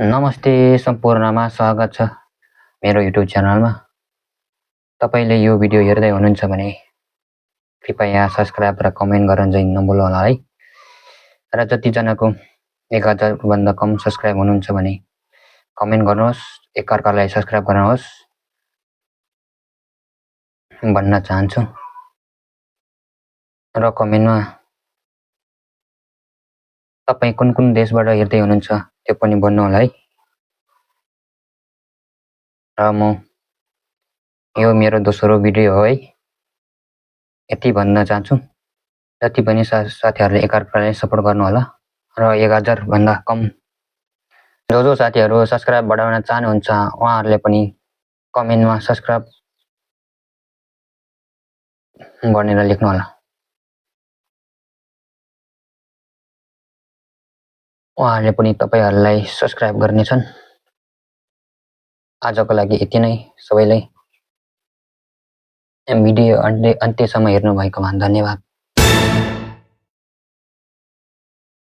नमस्ते सम्पूर्णमा स्वागत छ मेरो युट्युब च्यानलमा। तपाईले यो भिडियो हेर्दै हुनुहुन्छ भने कृपया सब्स्क्राइब र कमेन्ट गर्न चाहिँ नभुल्नु होला है। र जतिजनाको 1000 भन्दा कम सब्स्क्राइब हुनुहुन्छ भने कमेन्ट गर्नुहोस्, एकअर्कालाई सब्स्क्राइब गर्नुहोस् भन्न चाहन्छु। र कमेन्टमा तपाई कुन देशबाट हेर्दै हुनुहुन्छ त्यो पनि भन्नु होला है। र म यो मेरो दोस्रो भिडियो हो है। यति भन्न चाहन्छु, जति पनि साथीहरूले एकअर्कालाई सपोर्ट गर्नु होला। र 1000 भन्दा कम जो साथीहरू सब्स्क्राइब बढाउन चाहनुहुन्छ उहाँहरूले पनि कमेन्टमा सब्स्क्राइब भनेर लेख्नु होला। उहाँहरूले पनि तपाईहरूलाई सब्स्क्राइब गर्नेछन्। आजको लागि यति नै। सबैलाई भिडियो अन्त्यसम्म हेर्नु भएकोमा धन्यवाद।